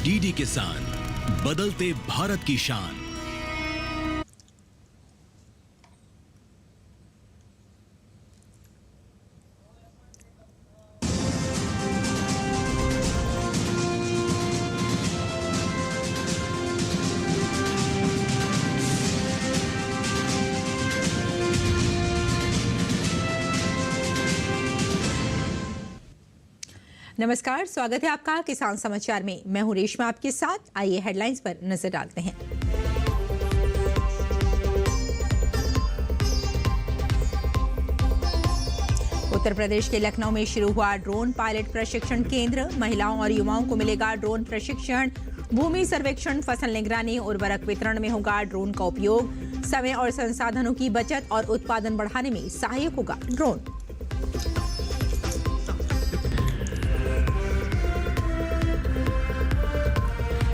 DD किसान, बदलते भारत की शान। नमस्कार, स्वागत है आपका किसान समाचार में। मैं हूं रेशमा आपके साथ। आइए हेडलाइंस पर नजर डालते हैं। उत्तर प्रदेश के लखनऊ में शुरू हुआ ड्रोन पायलट प्रशिक्षण केंद्र। महिलाओं और युवाओं को मिलेगा ड्रोन प्रशिक्षण। भूमि सर्वेक्षण, फसल निगरानी, उर्वरक वितरण में होगा ड्रोन का उपयोग। समय और संसाधनों की बचत और उत्पादन बढ़ाने में सहायक होगा ड्रोन।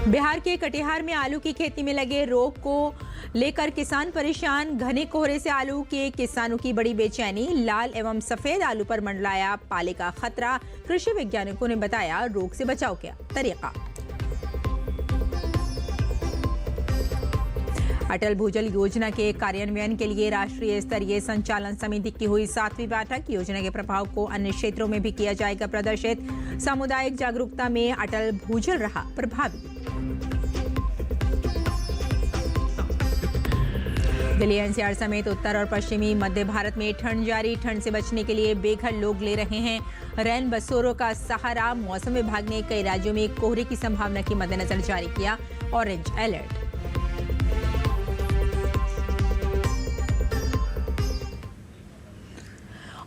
बिहार के कटिहार में आलू की खेती में लगे रोग को लेकर किसान परेशान। घने कोहरे से आलू के किसानों की बड़ी बेचैनी। लाल एवं सफेद आलू पर मंडराया पाले का खतरा। कृषि वैज्ञानिकों ने बताया रोग से बचाव का तरीका। अटल भूजल योजना के कार्यान्वयन के लिए राष्ट्रीय स्तरीय संचालन समिति की हुई 7वीं बैठक। योजना के प्रभाव को अन्य क्षेत्रों में भी किया जाएगा प्रदर्शित। सामुदायिक जागरूकता में अटल भूजल रहा प्रभावी। दिल्ली एनसीआर समेत उत्तर और पश्चिमी मध्य भारत में ठंड जारी। ठंड से बचने के लिए बेघर लोग ले रहे हैं रैन बसेरों का सहारा। मौसम विभाग ने कई राज्यों में कोहरे की संभावना के मद्देनजर जारी किया ऑरेंज अलर्ट।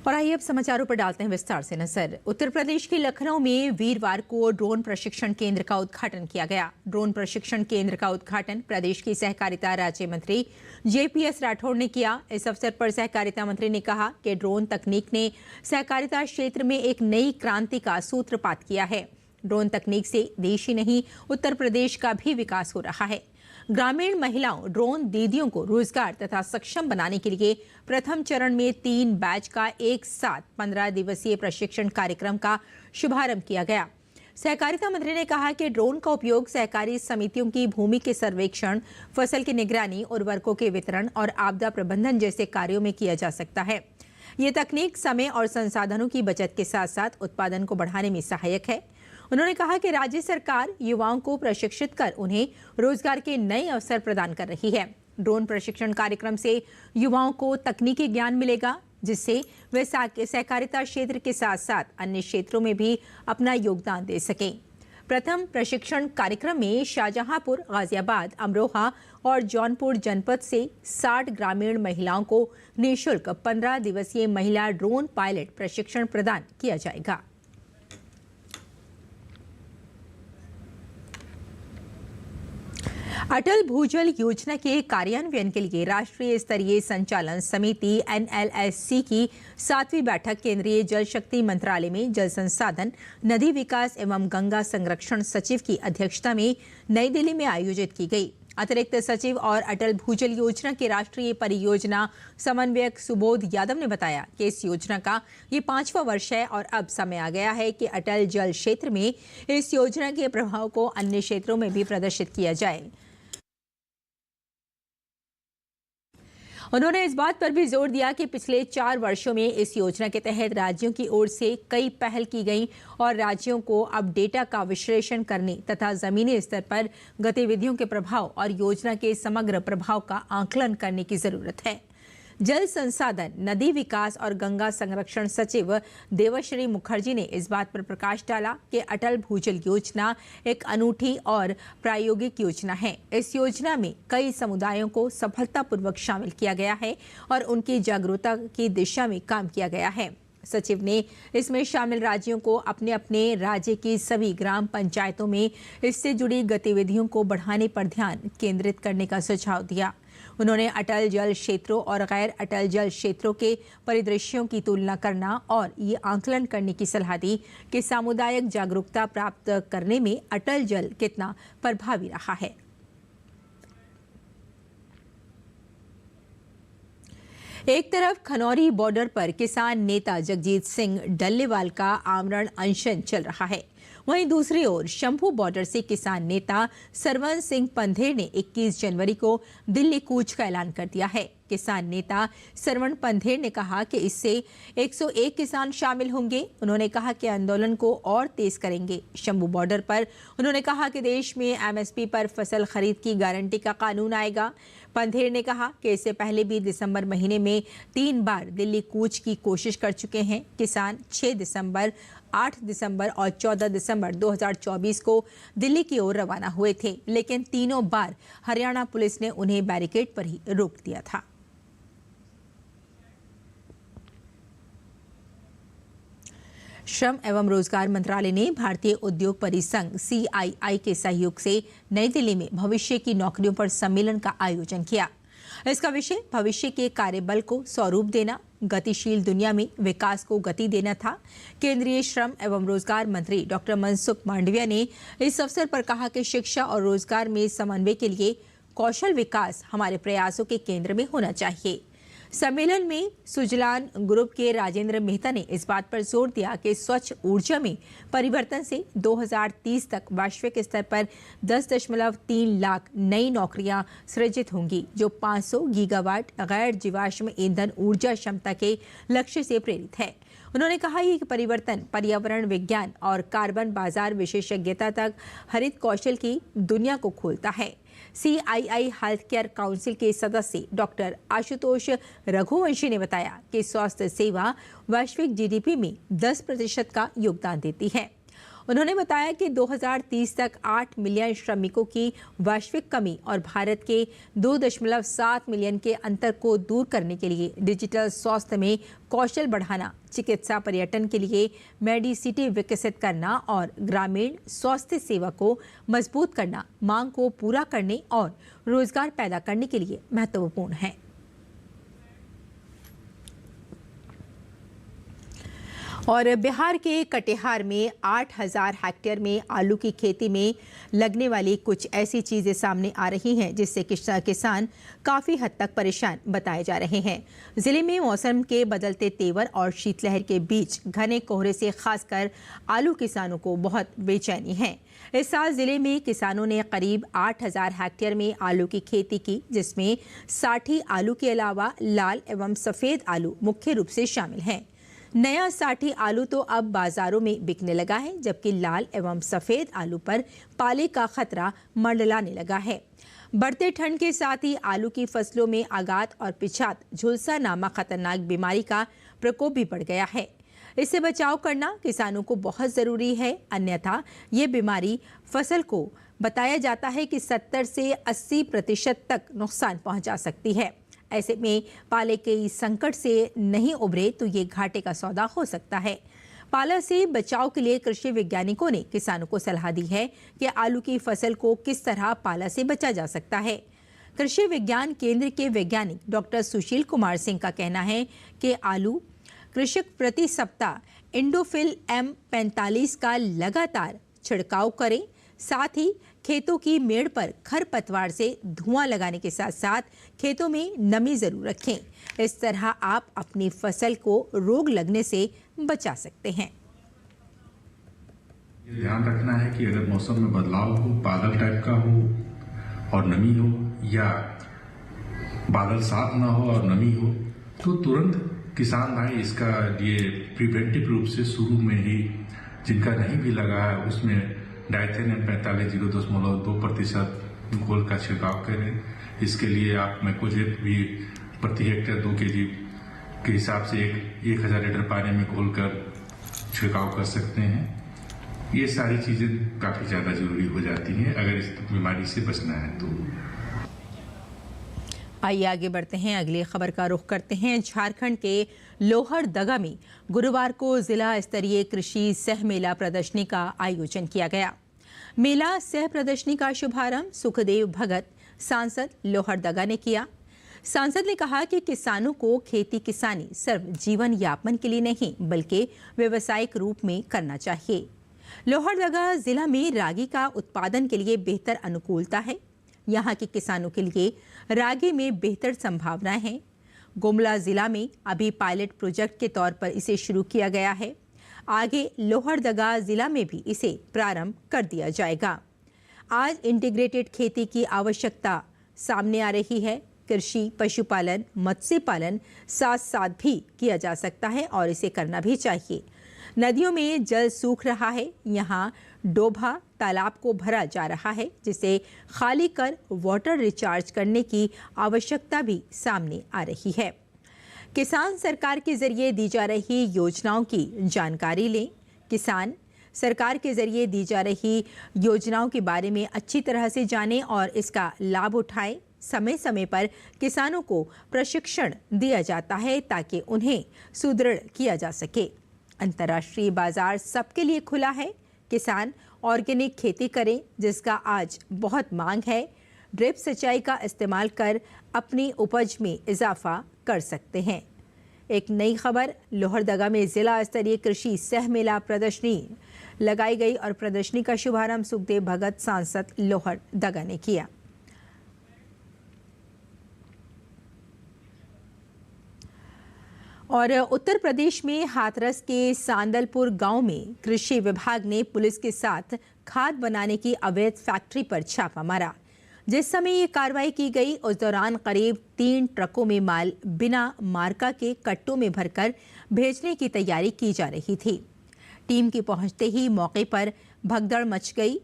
और आइए अब समाचारों पर डालते हैं विस्तार से नजर। उत्तर प्रदेश के लखनऊ में वीरवार को ड्रोन प्रशिक्षण केंद्र का उद्घाटन किया गया। ड्रोन प्रशिक्षण केंद्र का उद्घाटन प्रदेश की सहकारिता राज्य मंत्री जेपीएस राठौड़ ने किया। इस अवसर पर सहकारिता मंत्री ने कहा कि ड्रोन तकनीक ने सहकारिता क्षेत्र में एक नई क्रांति का सूत्रपात किया है। ड्रोन तकनीक से देश ही नहीं, उत्तर प्रदेश का भी विकास हो रहा है। ग्रामीण महिलाओं ड्रोन दीदियों को रोजगार तथा सक्षम बनाने के लिए प्रथम चरण में 3 बैच का एक साथ 15 दिवसीय प्रशिक्षण कार्यक्रम का शुभारंभ किया गया। सहकारिता मंत्री ने कहा कि ड्रोन का उपयोग सहकारी समितियों की भूमि के सर्वेक्षण, फसल की निगरानी, उर्वरकों के वितरण और आपदा प्रबंधन जैसे कार्यों में किया जा सकता है। ये तकनीक समय और संसाधनों की बचत के साथ साथ उत्पादन को बढ़ाने में सहायक है। उन्होंने कहा कि राज्य सरकार युवाओं को प्रशिक्षित कर उन्हें रोजगार के नए अवसर प्रदान कर रही है। ड्रोन प्रशिक्षण कार्यक्रम से युवाओं को तकनीकी ज्ञान मिलेगा, जिससे वे सहकारिता क्षेत्र के साथ साथ अन्य क्षेत्रों में भी अपना योगदान दे सकें। प्रथम प्रशिक्षण कार्यक्रम में शाहजहांपुर, गाजियाबाद, अमरोहा और जौनपुर जनपद से 60 ग्रामीण महिलाओं को निःशुल्क 15 दिवसीय महिला ड्रोन पायलट प्रशिक्षण प्रदान किया जाएगा। अटल भूजल योजना के कार्यान्वयन के लिए राष्ट्रीय स्तरीय संचालन समिति NLSC की 7वीं बैठक केंद्रीय जल शक्ति मंत्रालय में जल संसाधन, नदी विकास एवं गंगा संरक्षण सचिव की अध्यक्षता में नई दिल्ली में आयोजित की गई। अतिरिक्त सचिव और अटल भूजल योजना के राष्ट्रीय परियोजना समन्वयक सुबोध यादव ने बताया कि इस योजना का ये 5वां वर्ष है और अब समय आ गया है कि अटल जल क्षेत्र में इस योजना के प्रभाव को अन्य क्षेत्रों में भी प्रदर्शित किया जाए। उन्होंने इस बात पर भी जोर दिया कि पिछले 4 वर्षों में इस योजना के तहत राज्यों की ओर से कई पहल की गई और राज्यों को अब डेटा का विश्लेषण करने तथा जमीनी स्तर पर गतिविधियों के प्रभाव और योजना के समग्र प्रभाव का आकलन करने की जरूरत है। जल संसाधन, नदी विकास और गंगा संरक्षण सचिव देवश्री मुखर्जी ने इस बात पर प्रकाश डाला कि अटल भूजल योजना एक अनूठी और प्रायोगिक योजना है। इस योजना में कई समुदायों को सफलतापूर्वक शामिल किया गया है और उनकी जागरूकता की दिशा में काम किया गया है। सचिव ने इसमें शामिल राज्यों को अपने अपने राज्य की सभी ग्राम पंचायतों में इससे जुड़ी गतिविधियों को बढ़ाने पर ध्यान केंद्रित करने का सुझाव दिया। उन्होंने अटल जल क्षेत्रों और गैर अटल जल क्षेत्रों के परिदृश्यों की तुलना करना और ये आकलन करने की सलाह दी कि सामुदायिक जागरूकता प्राप्त करने में अटल जल कितना प्रभावी रहा है। एक तरफ खनौरी बॉर्डर पर किसान नेता जगजीत सिंह डल्लेवाल का आमरण अनशन चल रहा है, वहीं दूसरी ओर शंभू बॉर्डर से किसान नेता सरवन सिंह पंधेर ने 21 जनवरी को दिल्ली कूच का ऐलान कर दिया है। किसान नेता सरवण पंधेर ने कहा कि इससे 101 किसान शामिल होंगे। उन्होंने कहा कि आंदोलन को और तेज करेंगे। शंभू बॉर्डर पर उन्होंने कहा कि देश में एमएसपी पर फसल खरीद की गारंटी का कानून आएगा। पंधेर ने कहा कि इससे पहले भी दिसंबर महीने में 3 बार दिल्ली कूच की कोशिश कर चुके हैं। किसान 6 दिसंबर, 8 दिसंबर और 14 दिसंबर 2024 को दिल्ली की ओर रवाना हुए थे, लेकिन तीनों बार हरियाणा पुलिस ने उन्हें बैरिकेड पर ही रोक दिया था। श्रम एवं रोजगार मंत्रालय ने भारतीय उद्योग परिसंघ CII के सहयोग से नई दिल्ली में भविष्य की नौकरियों पर सम्मेलन का आयोजन किया। इसका विषय भविष्य के कार्यबल को स्वरूप देना, गतिशील दुनिया में विकास को गति देना था। केंद्रीय श्रम एवं रोजगार मंत्री डॉक्टर मनसुख मांडविया ने इस अवसर पर कहा कि शिक्षा और रोजगार में समन्वय के लिए कौशल विकास हमारे प्रयासों के केंद्र में होना चाहिए। सम्मेलन में सुजलान ग्रुप के राजेंद्र मेहता ने इस बात पर जोर दिया कि स्वच्छ ऊर्जा में परिवर्तन से 2030 तक वैश्विक स्तर पर 10.3 लाख नई नौकरियां सृजित होंगी, जो 500 गीगावाट गैर जीवाश्म ईंधन ऊर्जा क्षमता के लक्ष्य से प्रेरित है। उन्होंने कहा कि परिवर्तन पर्यावरण विज्ञान और कार्बन बाजार विशेषज्ञता तक हरित कौशल की दुनिया को खोलता है। CII हेल्थ केयर काउंसिल के सदस्य डॉक्टर आशुतोष रघुवंशी ने बताया कि स्वास्थ्य सेवा वैश्विक GDP में 10% का योगदान देती है। उन्होंने बताया कि 2030 तक 8 मिलियन श्रमिकों की वैश्विक कमी और भारत के 2.7 मिलियन के अंतर को दूर करने के लिए डिजिटल स्वास्थ्य में कौशल बढ़ाना, चिकित्सा पर्यटन के लिए मेडिसिटी विकसित करना और ग्रामीण स्वास्थ्य सेवा को मजबूत करना मांग को पूरा करने और रोजगार पैदा करने के लिए महत्वपूर्ण है। और बिहार के कटिहार में 8,000 हेक्टेयर में आलू की खेती में लगने वाली कुछ ऐसी चीज़ें सामने आ रही हैं जिससे किसान काफ़ी हद तक परेशान बताए जा रहे हैं। ज़िले में मौसम के बदलते तेवर और शीतलहर के बीच घने कोहरे से खासकर आलू किसानों को बहुत बेचैनी है। इस साल ज़िले में किसानों ने करीब 8,000 हेक्टेयर में आलू की खेती की, जिसमें साठी आलू के अलावा लाल एवं सफ़ेद आलू मुख्य रूप से शामिल हैं। नया साठी आलू तो अब बाजारों में बिकने लगा है, जबकि लाल एवं सफ़ेद आलू पर पाले का खतरा मंडलाने लगा है। बढ़ते ठंड के साथ ही आलू की फसलों में आगात और पिछात झुलसा नामक खतरनाक बीमारी का प्रकोप भी बढ़ गया है। इससे बचाव करना किसानों को बहुत ज़रूरी है, अन्यथा ये बीमारी फसल को बताया जाता है कि 70 से 80% तक नुकसान पहुंचा सकती है। ऐसे में पाले के इस संकट से नहीं उभरे तो ये घाटे का सौदा हो सकता है। पाला से बचाव के लिए कृषि वैज्ञानिकों ने किसानों को सलाह दी है कि आलू की फसल को किस तरह पाला से बचा जा सकता है। कृषि विज्ञान केंद्र के वैज्ञानिक डॉक्टर सुशील कुमार सिंह का कहना है कि आलू कृषक प्रति सप्ताह इंडोफिल M45 का लगातार छिड़काव करें, साथ ही खेतों की मेड़ पर खरपतवार से धुआं लगाने के साथ साथ खेतों में नमी जरूर रखें। इस तरह आप अपनी फसल को रोग लगने से बचा सकते हैं। ध्यान रखना है कि अगर मौसम में बदलाव हो, बादल टाइप का हो और नमी हो, या बादल साफ ना हो और नमी हो, तो तुरंत किसान भाई इसका लिए प्रिवेंटिव रूप से शुरू में ही जिनका नहीं भी लगा है उसमें डाइथेन M45 0.2% घोल का छिड़काव करें। इसके लिए आप मैकोजेब भी प्रति हेक्टेयर 2 kg के हिसाब से 1000 लीटर पानी में घोल कर छिड़काव कर सकते हैं। ये सारी चीजें काफी ज्यादा जरूरी हो जाती हैं अगर इस बीमारी से बचना है तो। आइए आगे बढ़ते हैं, अगली खबर का रुख करते हैं। झारखंड के लोहरदगा में गुरुवार को जिला स्तरीय कृषि सह मेला प्रदर्शनी का आयोजन किया गया। मेला सह प्रदर्शनी का शुभारंभ सुखदेव भगत, सांसद लोहरदगा ने किया। सांसद ने कहा कि किसानों को खेती किसानी सिर्फ जीवन यापन के लिए नहीं बल्कि व्यवसायिक रूप में करना चाहिए। लोहरदगा जिला में रागी का उत्पादन के लिए बेहतर अनुकूलता है। यहाँ के किसानों के लिए रागी में बेहतर संभावनाएं हैं। गुमला जिला में अभी पायलट प्रोजेक्ट के तौर पर इसे शुरू किया गया है। आगे लोहरदगा जिला में भी इसे प्रारंभ कर दिया जाएगा। आज इंटीग्रेटेड खेती की आवश्यकता सामने आ रही है। कृषि, पशुपालन, मत्स्य पालन साथ साथ भी किया जा सकता है और इसे करना भी चाहिए। नदियों में जल सूख रहा है, यहाँ डोभा तालाब को भरा जा रहा है, जिसे खाली कर वाटर रिचार्ज करने की आवश्यकता भी सामने आ रही है। किसान सरकार के जरिए दी जा रही योजनाओं की जानकारी लें। किसान सरकार के जरिए दी जा रही योजनाओं के बारे में अच्छी तरह से जानें और इसका लाभ उठाएं। समय समय पर किसानों को प्रशिक्षण दिया जाता है ताकि उन्हें सुदृढ़ किया जा सके। अंतर्राष्ट्रीय बाजार सबके लिए खुला है। किसान ऑर्गेनिक खेती करें, जिसका आज बहुत मांग है। ड्रिप सिंचाई का इस्तेमाल कर अपनी उपज में इजाफा कर सकते हैं। एक नई खबर, लोहरदगा में जिला स्तरीय कृषि सह मेला प्रदर्शनी लगाई गई और प्रदर्शनी का शुभारंभ सुखदेव भगत सांसद लोहरदगा ने किया। और उत्तर प्रदेश में हाथरस के सांदलपुर गांव में कृषि विभाग ने पुलिस के साथ खाद बनाने की अवैध फैक्ट्री पर छापा मारा। जिस समय ये कार्रवाई की गई, उस दौरान करीब 3 ट्रकों में माल बिना मार्का के कट्टों में भरकर भेजने की तैयारी की जा रही थी। टीम के पहुंचते ही मौके पर भगदड़ मच गई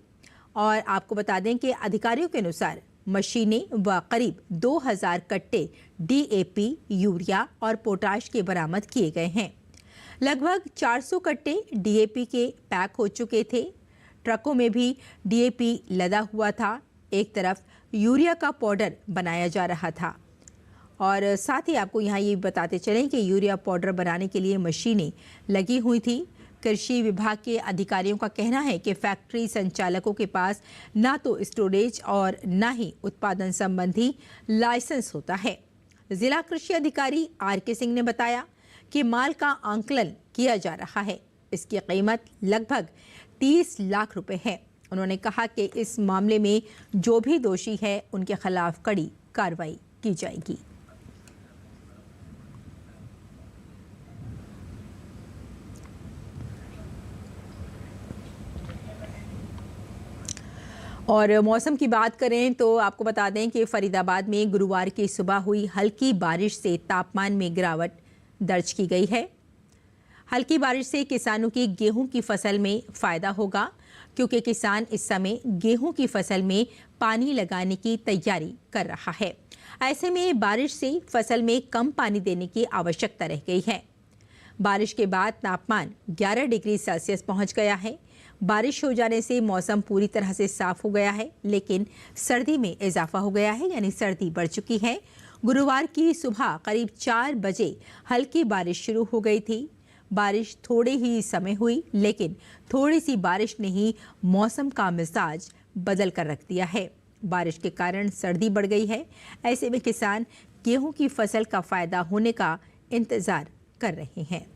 और आपको बता दें कि अधिकारियों के अनुसार मशीनें व करीब 2000 कट्टे DAP, यूरिया और पोटाश के बरामद किए गए हैं। लगभग 400 कट्टे DAP के पैक हो चुके थे। ट्रकों में भी DAP लदा हुआ था। एक तरफ यूरिया का पाउडर बनाया जा रहा था और साथ ही आपको यहाँ ये बताते चलें कि यूरिया पाउडर बनाने के लिए मशीनें लगी हुई थी। कृषि विभाग के अधिकारियों का कहना है कि फैक्ट्री संचालकों के पास ना तो स्टोरेज और ना ही उत्पादन संबंधी लाइसेंस होता है। जिला कृषि अधिकारी RK सिंह ने बताया कि माल का आंकलन किया जा रहा है। इसकी कीमत लगभग 30 लाख रुपए है। उन्होंने कहा कि इस मामले में जो भी दोषी है उनके खिलाफ कड़ी कार्रवाई की जाएगी। और मौसम की बात करें तो आपको बता दें कि फरीदाबाद में गुरुवार की सुबह हुई हल्की बारिश से तापमान में गिरावट दर्ज की गई है। हल्की बारिश से किसानों की गेहूं की फसल में फायदा होगा, क्योंकि किसान इस समय गेहूं की फसल में पानी लगाने की तैयारी कर रहा है। ऐसे में बारिश से फसल में कम पानी देने की आवश्यकता रह गई है। बारिश के बाद तापमान 11 डिग्री सेल्सियस पहुंच गया है। बारिश हो जाने से मौसम पूरी तरह से साफ हो गया है, लेकिन सर्दी में इजाफा हो गया है, यानी सर्दी बढ़ चुकी है। गुरुवार की सुबह करीब 4 बजे हल्की बारिश शुरू हो गई थी। बारिश थोड़े ही समय हुई, लेकिन थोड़ी सी बारिश ने ही मौसम का मिजाज बदल कर रख दिया है। बारिश के कारण सर्दी बढ़ गई है। ऐसे में किसान गेहूं की फसल का फायदा होने का इंतजार कर रहे हैं।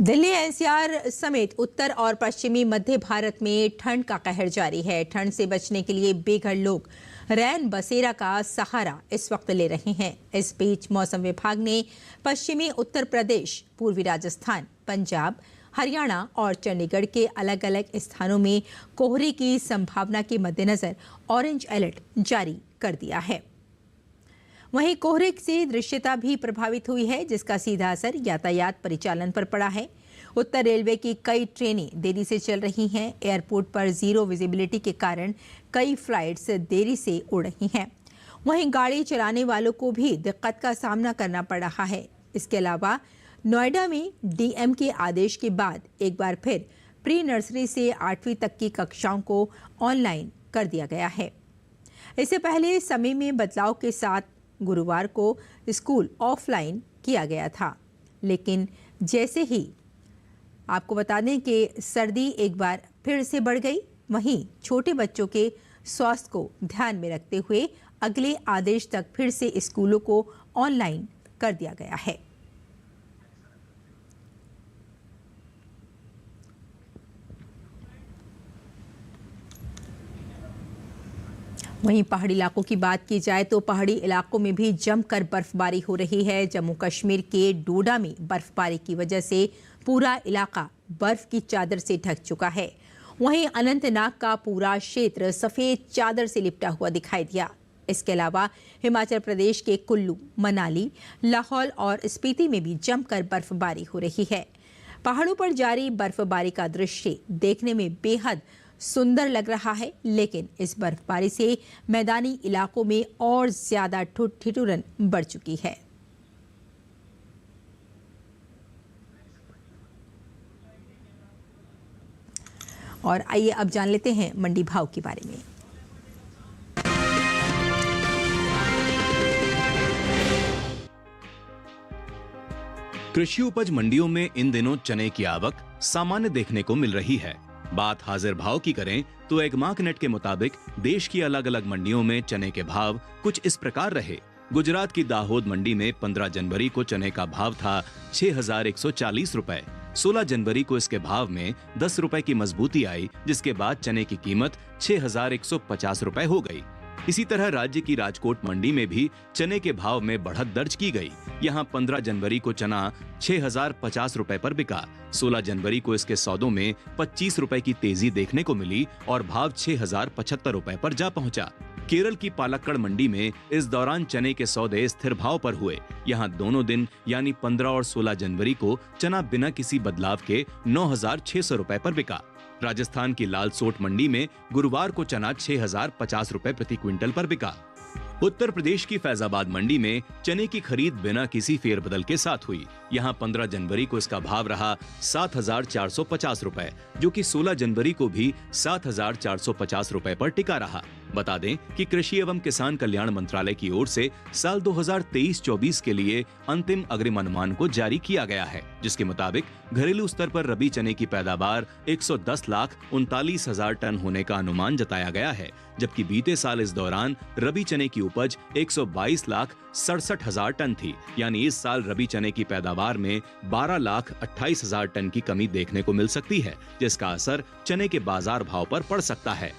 दिल्ली NCR समेत उत्तर और पश्चिमी मध्य भारत में ठंड का कहर जारी है। ठंड से बचने के लिए बेघर लोग रैन बसेरा का सहारा इस वक्त ले रहे हैं। इस बीच मौसम विभाग ने पश्चिमी उत्तर प्रदेश, पूर्वी राजस्थान, पंजाब, हरियाणा और चंडीगढ़ के अलग अलग स्थानों में कोहरे की संभावना के मद्देनजर ऑरेंज अलर्ट जारी कर दिया है। वहीं कोहरे से दृश्यता भी प्रभावित हुई है, जिसका सीधा असर यातायात परिचालन पर पड़ा है। उत्तर रेलवे की कई ट्रेनें देरी से चल रही हैं। एयरपोर्ट पर जीरो विजिबिलिटी के कारण कई फ्लाइट्स देरी से उड़ रही हैं। वहीं गाड़ी चलाने वालों को भी दिक्कत का सामना करना पड़ रहा है। इसके अलावा नोएडा में DM के आदेश के बाद एक बार फिर प्री नर्सरी से 8वीं तक की कक्षाओं को ऑनलाइन कर दिया गया है। इससे पहले समय में बदलाव के साथ गुरुवार को स्कूल ऑफलाइन किया गया था, लेकिन जैसे ही आपको बता दें कि सर्दी एक बार फिर से बढ़ गई, वहीं छोटे बच्चों के स्वास्थ्य को ध्यान में रखते हुए अगले आदेश तक फिर से स्कूलों को ऑनलाइन कर दिया गया है। वहीं पहाड़ी इलाकों की बात की जाए तो पहाड़ी इलाकों में भी जमकर बर्फबारी हो रही है। जम्मू कश्मीर के डोडा में बर्फबारी की वजह से पूरा इलाका बर्फ की चादर से ढक चुका है। वहीं अनंतनाग का पूरा क्षेत्र सफेद चादर से लिपटा हुआ दिखाई दिया। इसके अलावा हिमाचल प्रदेश के कुल्लू, मनाली, लाहौल और स्पीति में भी जमकर बर्फबारी हो रही है। पहाड़ों पर जारी बर्फबारी का दृश्य देखने में बेहद सुंदर लग रहा है, लेकिन इस बर्फबारी से मैदानी इलाकों में और ज्यादा ठिठुरन बढ़ चुकी है। और आइए अब जान लेते हैं मंडी भाव के बारे में। कृषि उपज मंडियों में इन दिनों चने की आवक सामान्य देखने को मिल रही है। बात हाजिर भाव की करें तो एगमार्क नेट के मुताबिक देश की अलग अलग मंडियों में चने के भाव कुछ इस प्रकार रहे। गुजरात की दाहोद मंडी में 15 जनवरी को चने का भाव था 6,140 रुपए। 16 जनवरी को इसके भाव में 10 रुपए की मजबूती आई, जिसके बाद चने की कीमत 6,150 रुपए हो गई। इसी तरह राज्य की राजकोट मंडी में भी चने के भाव में बढ़त दर्ज की गई। यहां 15 जनवरी को चना 6,050 रुपए पर बिका। 16 जनवरी को इसके सौदों में 25 रुपए की तेजी देखने को मिली और भाव 6,075 रुपए पर जा पहुंचा। केरल की पालक्कड़ मंडी में इस दौरान चने के सौदे स्थिर भाव पर हुए। यहां दोनों दिन यानी 15 और 16 जनवरी को चना बिना किसी बदलाव के 9,600 रुपए पर बिका। राजस्थान की लालसोट मंडी में गुरुवार को चना 6,050 रुपए प्रति क्विंटल पर बिका। उत्तर प्रदेश की फैजाबाद मंडी में चने की खरीद बिना किसी फेरबदल के साथ हुई। यहां 15 जनवरी को इसका भाव रहा 7,450 रुपए, जो कि 16 जनवरी को भी 7,450 रुपए पर टिका रहा। बता दें कि कृषि एवं किसान कल्याण मंत्रालय की ओर से साल 2023-24 के लिए अंतिम अग्रिम अनुमान को जारी किया गया है, जिसके मुताबिक घरेलू स्तर पर रबी चने की पैदावार 110,39,000 टन होने का अनुमान जताया गया है, जबकि बीते साल इस दौरान रबी चने की उपज 122,67,000 टन थी। यानी इस साल रबी चने की पैदावार में 12,28,000 टन की कमी देखने को मिल सकती है, जिसका असर चने के बाजार भाव पर पड़ सकता है।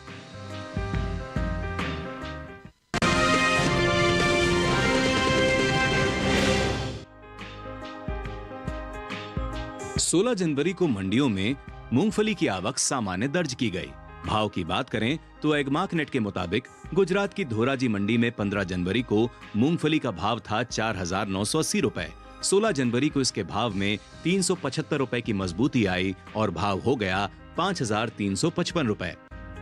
सोलह जनवरी को मंडियों में मूंगफली की आवक सामान्य दर्ज की गई। भाव की बात करें तो एगमार्क नेट के मुताबिक गुजरात की धोराजी मंडी में 15 जनवरी को मूंगफली का भाव था 4,980 रुपए। 16 जनवरी को इसके भाव में 375 रुपए की मजबूती आई और भाव हो गया 5,355 रुपए।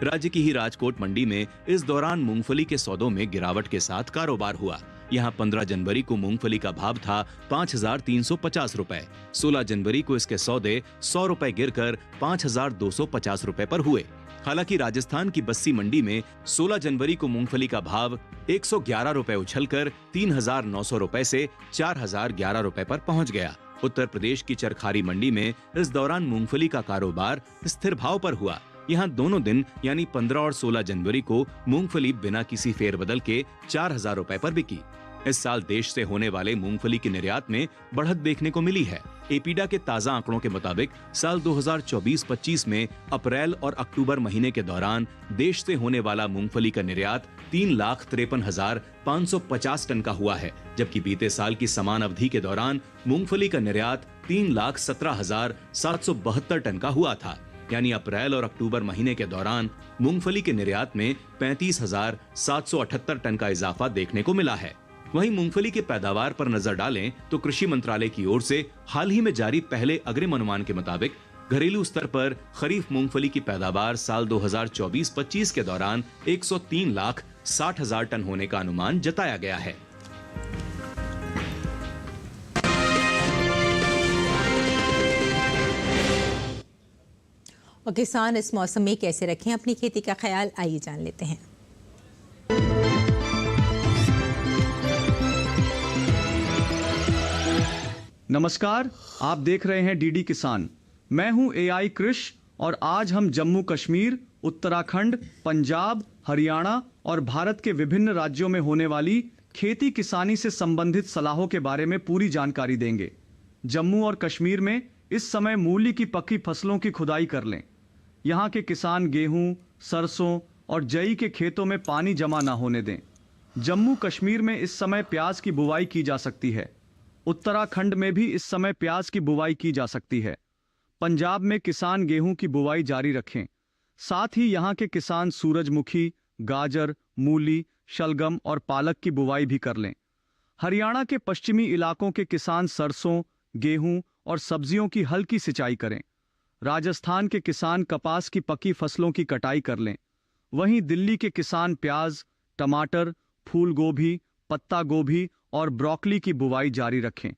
राज्य की ही राजकोट मंडी में इस दौरान मूंगफली के सौदों में गिरावट के साथ कारोबार हुआ। यहां 15 जनवरी को मूंगफली का भाव था 5,350 रुपए। 16 जनवरी को इसके सौदे 100 रुपए गिरकर 5,250 रुपए पर हुए। हालांकि राजस्थान की बस्सी मंडी में 16 जनवरी को मूंगफली का भाव 111 रुपए उछलकर 3,900 रुपए से 4,011 रुपए पर पहुंच गया। उत्तर प्रदेश की चरखारी मंडी में इस दौरान मूंगफली का कारोबार स्थिर भाव पर हुआ। यहाँ दोनों दिन यानी 15 और 16 जनवरी को मूंगफली बिना किसी फेरबदल के 4,000 रुपए पर बिकी। इस साल देश से होने वाले मूंगफली के निर्यात में बढ़त देखने को मिली है। एपीडा के ताजा आंकड़ों के मुताबिक साल 2024-25 में अप्रैल और अक्टूबर महीने के दौरान देश से होने वाला मूंगफली का निर्यात 3,53,550 टन का हुआ है, जबकि बीते साल की समान अवधि के दौरान मूंगफली का निर्यात 3,17,772 टन का हुआ था। यानी अप्रैल और अक्टूबर महीने के दौरान मूंगफली के निर्यात में 35,778 टन का इजाफा देखने को मिला है। वहीं मूंगफली की पैदावार पर नजर डालें तो कृषि मंत्रालय की ओर से हाल ही में जारी पहले अग्रिम अनुमान के मुताबिक घरेलू स्तर पर खरीफ मूंगफली की पैदावार साल 2024-25 के दौरान 103,60,000 टन होने का अनुमान जताया गया है। और किसान इस मौसम में कैसे रखें अपनी खेती का ख्याल, आइए जान लेते हैं। नमस्कार, आप देख रहे हैं डीडी किसान। मैं हूं एआई कृष और आज हम जम्मू कश्मीर, उत्तराखंड, पंजाब, हरियाणा और भारत के विभिन्न राज्यों में होने वाली खेती किसानी से संबंधित सलाहों के बारे में पूरी जानकारी देंगे। जम्मू और कश्मीर में इस समय मूली की पकी फसलों की खुदाई कर लें। यहाँ के किसान गेहूं, सरसों और जई के खेतों में पानी जमा न होने दें। जम्मू कश्मीर में इस समय प्याज की बुवाई की जा सकती है। उत्तराखंड में भी इस समय प्याज की बुवाई की जा सकती है। पंजाब में किसान गेहूं की बुवाई जारी रखें। साथ ही यहां के किसान सूरजमुखी, गाजर, मूली, शलगम और पालक की बुवाई भी कर लें। हरियाणा के पश्चिमी इलाकों के किसान सरसों, गेहूं और सब्जियों की हल्की सिंचाई करें। राजस्थान के किसान कपास की पकी फसलों की कटाई कर लें। वहीं दिल्ली के किसान प्याज, टमाटर, फूल गोभी, पत्ता गोभी और ब्रोकली की बुवाई जारी रखें।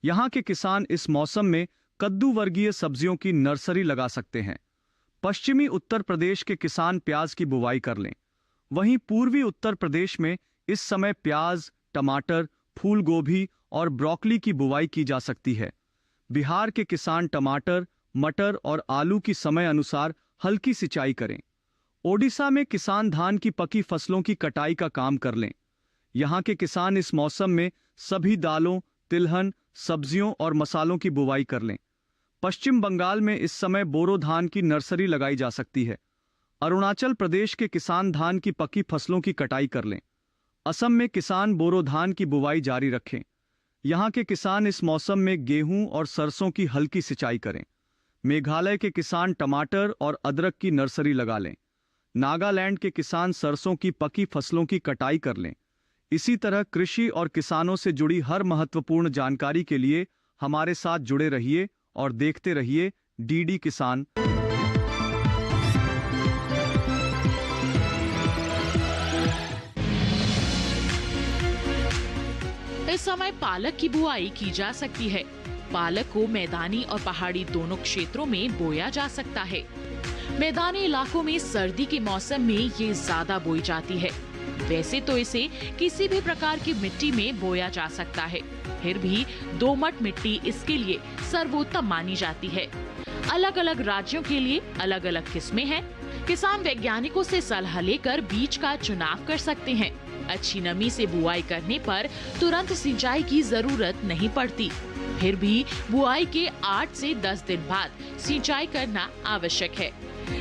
यहां के किसान इस मौसम में कद्दू वर्गीय सब्जियों की नर्सरी लगा सकते हैं। पश्चिमी उत्तर प्रदेश के किसान प्याज की बुवाई कर लें। वहीं पूर्वी उत्तर प्रदेश में इस समय प्याज, टमाटर, फूल गोभी और ब्रोकली की बुवाई की जा सकती है। बिहार के किसान टमाटर, मटर और आलू की समय अनुसार हल्की सिंचाई करें। ओडिशा में किसान धान की पकी फसलों की कटाई का काम कर लें। यहां के किसान इस मौसम में सभी दालों, तिलहन, सब्जियों और मसालों की बुवाई कर लें। पश्चिम बंगाल में इस समय बोरो धान की नर्सरी लगाई जा सकती है। अरुणाचल प्रदेश के किसान धान की पकी फसलों की कटाई कर लें। असम में किसान बोरो धान की बुवाई जारी रखें। यहां के किसान इस मौसम में गेहूं और सरसों की हल्की सिंचाई करें। मेघालय के किसान टमाटर और अदरक की नर्सरी लगा लें। नागालैंड के किसान सरसों की पकी फसलों की कटाई कर लें। इसी तरह कृषि और किसानों से जुड़ी हर महत्वपूर्ण जानकारी के लिए हमारे साथ जुड़े रहिए और देखते रहिए डीडी किसान। इस समय पालक की बुआई की जा सकती है। पालक को मैदानी और पहाड़ी दोनों क्षेत्रों में बोया जा सकता है। मैदानी इलाकों में सर्दी के मौसम में ये ज्यादा बोई जाती है। वैसे तो इसे किसी भी प्रकार की मिट्टी में बोया जा सकता है, फिर भी दोमट मिट्टी इसके लिए सर्वोत्तम मानी जाती है। अलग अलग राज्यों के लिए अलग अलग किस्में हैं। किसान वैज्ञानिकों से सलाह लेकर बीज का चुनाव कर सकते हैं। अच्छी नमी से बुआई करने पर तुरंत सिंचाई की जरूरत नहीं पड़ती। फिर भी बुआई के 8 से 10 दिन बाद सिंचाई करना आवश्यक है।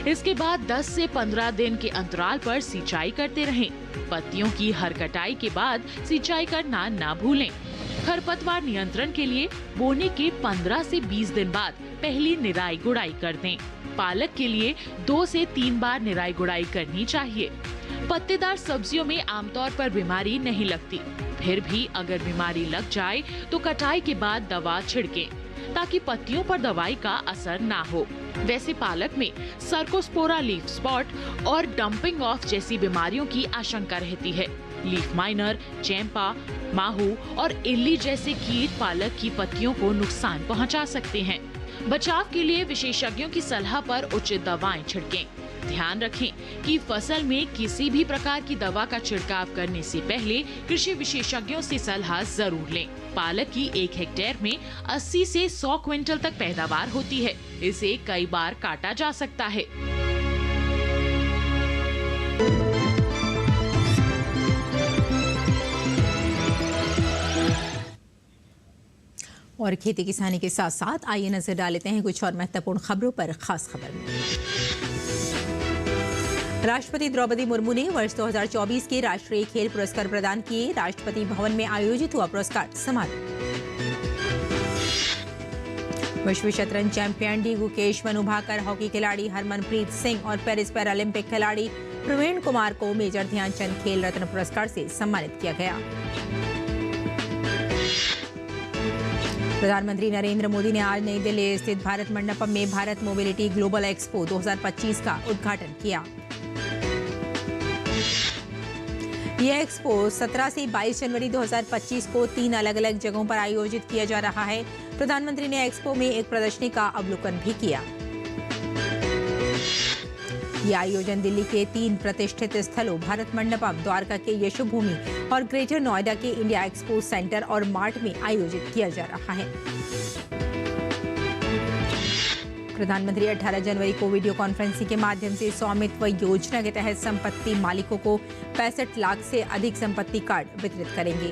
इसके बाद 10 से 15 दिन के अंतराल पर सिंचाई करते रहें। पत्तियों की हर कटाई के बाद सिंचाई करना ना भूलें। खरपतवार नियंत्रण के लिए बोने के 15 से 20 दिन बाद पहली निराई गुड़ाई कर दें। पालक के लिए 2 से 3 बार निराई गुड़ाई करनी चाहिए। पत्तेदार सब्जियों में आमतौर पर बीमारी नहीं लगती, फिर भी अगर बीमारी लग जाए तो कटाई के बाद दवा छिड़कें ताकि पत्तियों पर दवाई का असर ना हो। वैसे पालक में सर्कोस्पोरा लीफ स्पॉट और डंपिंग ऑफ जैसी बीमारियों की आशंका रहती है। लीफ माइनर, चैंपा, माहू और इल्ली जैसे कीट पालक की पत्तियों को नुकसान पहुंचा सकते हैं। बचाव के लिए विशेषज्ञों की सलाह पर उचित दवाएं छिड़कें। ध्यान रखें कि फसल में किसी भी प्रकार की दवा का छिड़काव करने से पहले कृषि विशेषज्ञों से सलाह जरूर लें। पालक की 1 हेक्टेयर में 80 से 100 क्विंटल तक पैदावार होती है। इसे कई बार काटा जा सकता है। और खेती किसानी के साथ साथ आइए नजर डालते हैं कुछ और महत्वपूर्ण खबरों पर। खास खबर में राष्ट्रपति द्रौपदी मुर्मू ने वर्ष 2024 के राष्ट्रीय खेल पुरस्कार प्रदान किए। राष्ट्रपति भवन में आयोजित हुआ पुरस्कार समारोह। विश्व शतरंज champion D Gukesh, Manu Bhaker, hockey खिलाड़ी हरमनप्रीत सिंह और पेरिस पैरालंपिक खिलाड़ी प्रवीण कुमार को मेजर ध्यानचंद खेल रत्न पुरस्कार से सम्मानित किया गया। प्रधानमंत्री नरेंद्र मोदी ने आज नई दिल्ली स्थित भारत मंडपम में भारत मोबिलिटी ग्लोबल एक्सपो 2025 का उद्घाटन किया। यह एक्सपो 17 से 22 जनवरी 2025 को 3 अलग अलग जगहों पर आयोजित किया जा रहा है। प्रधानमंत्री ने एक्सपो में एक प्रदर्शनी का अवलोकन भी किया। यह आयोजन दिल्ली के 3 प्रतिष्ठित स्थलों भारत मंडपम, द्वारका के यशोभूमि और ग्रेटर नोएडा के इंडिया एक्सपो सेंटर और मार्ट में आयोजित किया जा रहा है। प्रधानमंत्री 18 जनवरी को वीडियो कॉन्फ्रेंसिंग के माध्यम से स्वामित्व योजना के तहत संपत्ति मालिकों को 65 लाख से अधिक संपत्ति कार्ड वितरित करेंगे।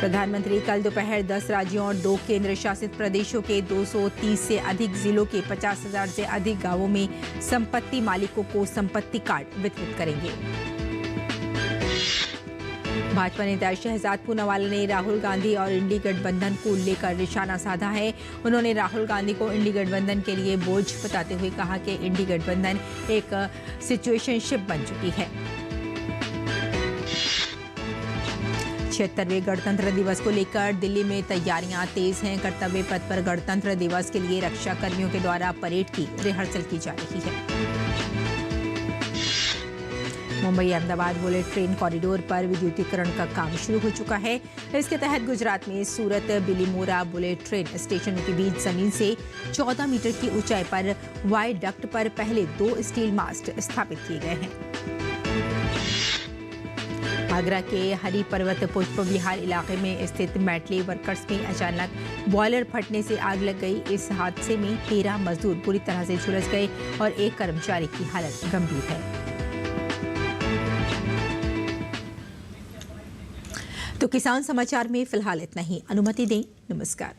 प्रधानमंत्री कल दोपहर 10 राज्यों और 2 केंद्र शासित प्रदेशों के 230 से अधिक जिलों के 50,000 से अधिक गांवों में संपत्ति मालिकों को संपत्ति कार्ड वितरित करेंगे। भाजपा नेता शहजाद पूनावाला ने राहुल गांधी और इंडी गठबंधन को लेकर निशाना साधा है। उन्होंने राहुल गांधी को इंडी गठबंधन के लिए बोझ बताते हुए कहा कि इंडी गठबंधन एक सिचुएशनशिप बन चुकी है। 76वें गणतंत्र दिवस को लेकर दिल्ली में तैयारियां तेज हैं। कर्तव्य पथ पर गणतंत्र दिवस के लिए रक्षा कर्मियों के द्वारा परेड की रिहर्सल की जा रही है। Mumbai Ahmedabad bullet train corridor पर विद्युतीकरण का काम शुरू हो चुका है। इसके तहत गुजरात में सूरत बिलीमोरा बुलेट ट्रेन स्टेशनों के बीच जमीन से 14 मीटर की ऊंचाई पर वायडक्ट पर पहले 2 स्टील मास्ट स्थापित किए गए हैं। आगरा के हरि पर्वत पुष्प विहार इलाके में स्थित मैटली वर्कर्स में अचानक बॉयलर फटने से आग लग गई। इस हादसे में 13 मजदूर पूरी तरह से झुलस गए और एक कर्मचारी की हालत गंभीर है। तो किसान समाचार में फिलहाल इतना ही। अनुमति दें। नमस्कार।